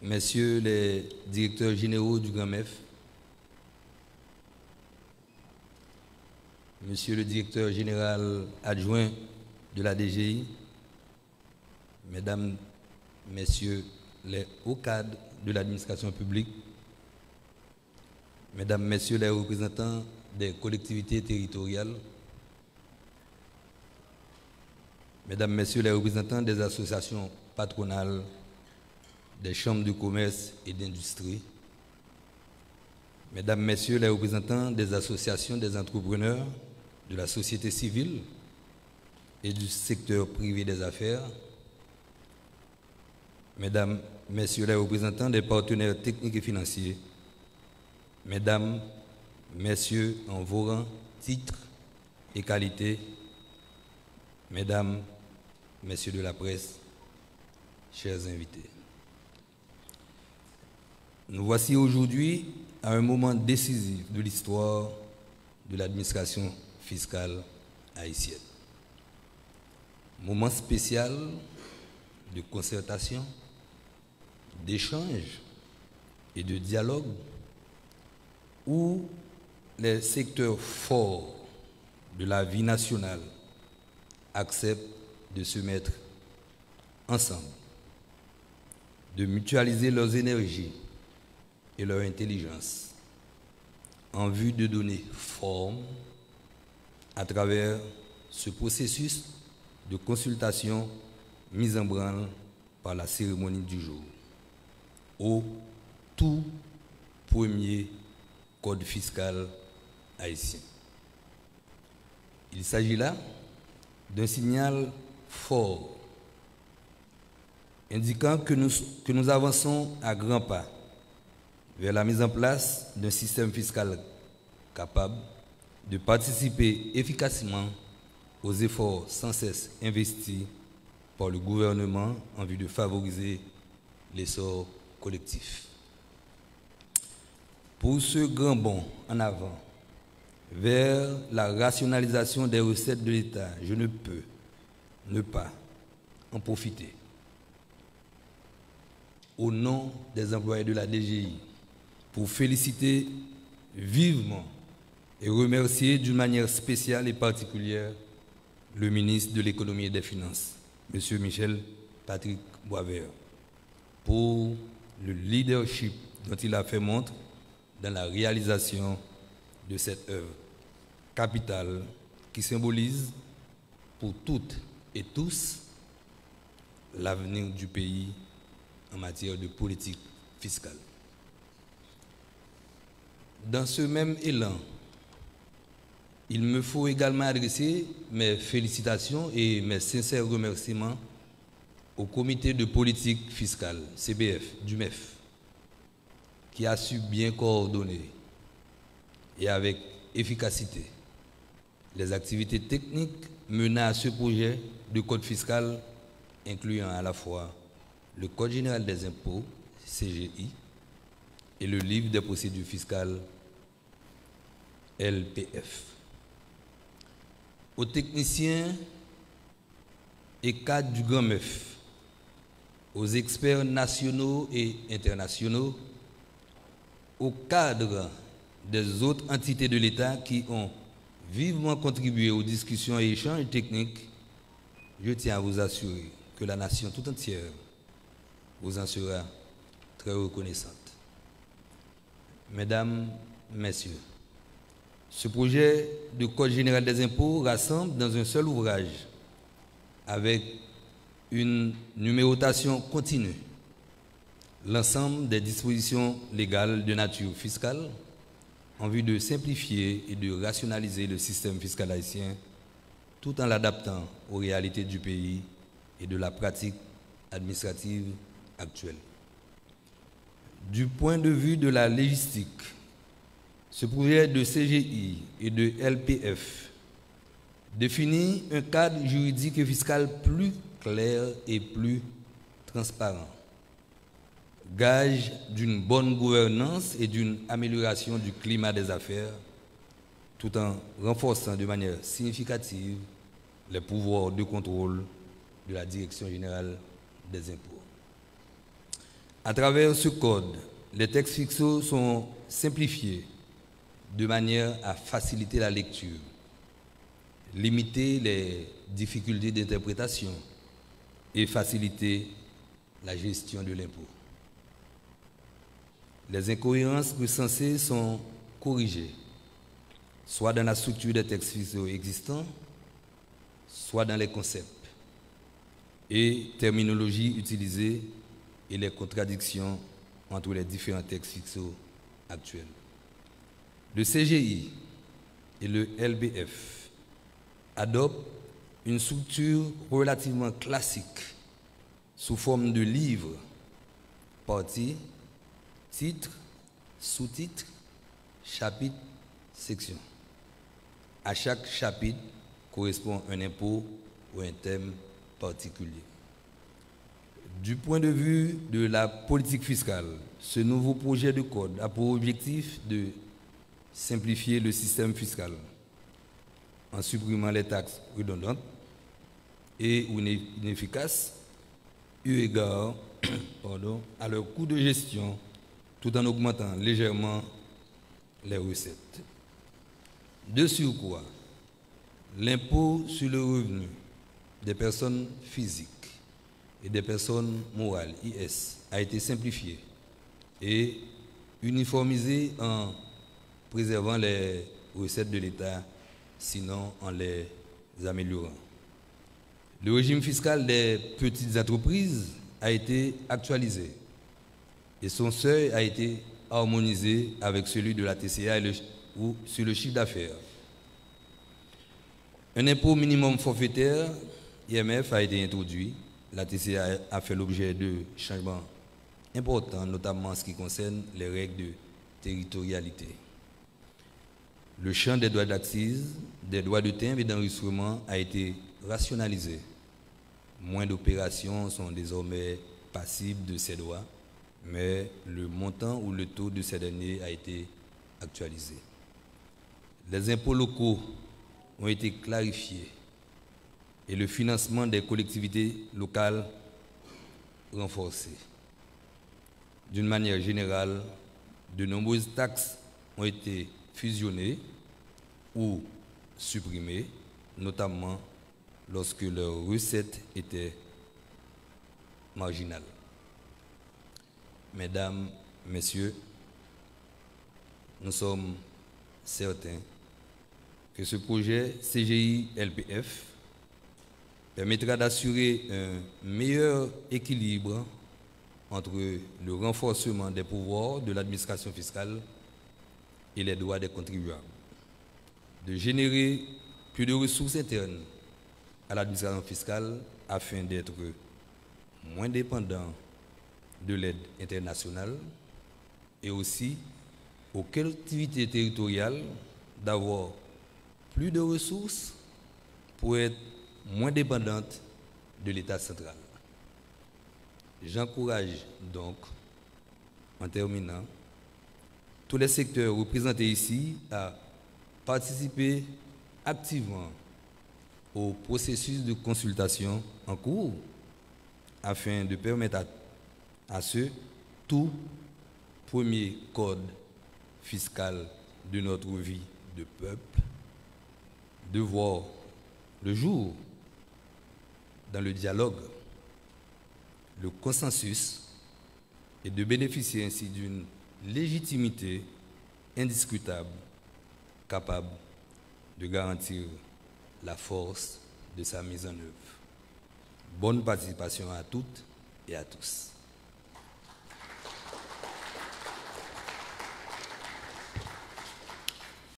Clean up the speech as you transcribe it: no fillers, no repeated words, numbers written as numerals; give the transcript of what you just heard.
Messieurs les directeurs généraux du Grand MEF, Monsieur le directeur général adjoint de la DGI, Mesdames, Messieurs les hauts cadres de l'administration publique, Mesdames, Messieurs les représentants des collectivités territoriales, Mesdames, Messieurs les représentants des associations patronales, des chambres de commerce et d'industrie, Mesdames, Messieurs les représentants des associations des entrepreneurs, de la société civile et du secteur privé des affaires, Mesdames, Messieurs les représentants des partenaires techniques et financiers, Mesdames, Messieurs en vos rangs, titres et qualités, Mesdames, Messieurs de la presse, chers invités. Nous voici aujourd'hui à un moment décisif de l'histoire de l'administration fiscale haïtienne. Moment spécial de concertation, d'échange et de dialogue où les secteurs forts de la vie nationale acceptent de se mettre ensemble, de mutualiser leurs énergies et leur intelligence en vue de donner forme à travers ce processus de consultation mis en branle par la cérémonie du jour au tout premier code fiscal haïtien. Il s'agit là d'un signal fort indiquant que nous avançons à grands pas vers la mise en place d'un système fiscal capable de participer efficacement aux efforts sans cesse investis par le gouvernement en vue de favoriser l'essor collectif. Pour ce grand bond en avant vers la rationalisation des recettes de l'État, je ne peux ne pas en profiter au nom des employés de la DGI pour féliciter vivement et remercier d'une manière spéciale et particulière le ministre de l'Économie et des Finances, M. Michel Patrick Boisvert, pour le leadership dont il a fait montre dans la réalisation de cette œuvre capitale qui symbolise pour toutes et tous l'avenir du pays en matière de politique fiscale. Dans ce même élan, il me faut également adresser mes félicitations et mes sincères remerciements au comité de politique fiscale, CBF, du MEF, qui a su bien coordonner et avec efficacité les activités techniques menées à ce projet de code fiscal, incluant à la fois le Code général des impôts, CGI, et le livre des procédures fiscales, LPF. Aux techniciens et cadres du Grand MEF, aux experts nationaux et internationaux, aux cadres des autres entités de l'État qui ont vivement contribué aux discussions et échanges techniques, je tiens à vous assurer que la nation tout entière vous en sera très reconnaissante. Mesdames, Messieurs, ce projet de Code général des impôts rassemble dans un seul ouvrage, avec une numérotation continue, l'ensemble des dispositions légales de nature fiscale en vue de simplifier et de rationaliser le système fiscal haïtien tout en l'adaptant aux réalités du pays et de la pratique administrative actuelle. Du point de vue de la légistique, ce projet de CGI et de LPF définit un cadre juridique et fiscal plus clair et plus transparent, gage d'une bonne gouvernance et d'une amélioration du climat des affaires, tout en renforçant de manière significative les pouvoirs de contrôle de la Direction générale des impôts. À travers ce code, les textes fiscaux sont simplifiés de manière à faciliter la lecture, limiter les difficultés d'interprétation et faciliter la gestion de l'impôt. Les incohérences recensées sont corrigées, soit dans la structure des textes fiscaux existants, soit dans les concepts et terminologies utilisées et les contradictions entre les différents textes fiscaux actuels. Le CGI et le LBF adoptent une structure relativement classique sous forme de livres, parties, titres, sous-titres, chapitres, sections. À chaque chapitre correspond un impôt ou un thème particulier. Du point de vue de la politique fiscale, ce nouveau projet de code a pour objectif de simplifier le système fiscal en supprimant les taxes redondantes et ou inefficaces eu égard à leur coût de gestion tout en augmentant légèrement les recettes. De surcroît, l'impôt sur le revenu des personnes physiques et des personnes morales, IS, a été simplifié et uniformisé en préservant les recettes de l'État, sinon en les améliorant. Le régime fiscal des petites entreprises a été actualisé et son seuil a été harmonisé avec celui de la TCA ou sur le chiffre d'affaires. Un impôt minimum forfaitaire, IMF, a été introduit. La TCA a fait l'objet de changements importants, notamment en ce qui concerne les règles de territorialité. Le champ des droits d'accise, des droits de timbre et d'enregistrement a été rationalisé. Moins d'opérations sont désormais passibles de ces droits, mais le montant ou le taux de ces derniers a été actualisé. Les impôts locaux ont été clarifiés et le financement des collectivités locales renforcé. D'une manière générale, de nombreuses taxes ont été fusionnées ou supprimées, notamment lorsque leurs recettes étaient marginales. Mesdames, Messieurs, nous sommes certains que ce projet CGI-LPF permettra d'assurer un meilleur équilibre entre le renforcement des pouvoirs de l'administration fiscale et les droits des contribuables, de générer plus de ressources internes à l'administration fiscale afin d'être moins dépendant de l'aide internationale et aussi aux collectivités territoriales d'avoir plus de ressources pour être moins dépendantes de l'État central. J'encourage donc, en terminant, tous les secteurs représentés ici à participer activement au processus de consultation en cours afin de permettre à ce tout premier code fiscal de notre vie de peuple de voir le jour dans le dialogue, le consensus et de bénéficier ainsi d'une légitimité indiscutable capable de garantir la force de sa mise en œuvre. Bonne participation à toutes et à tous.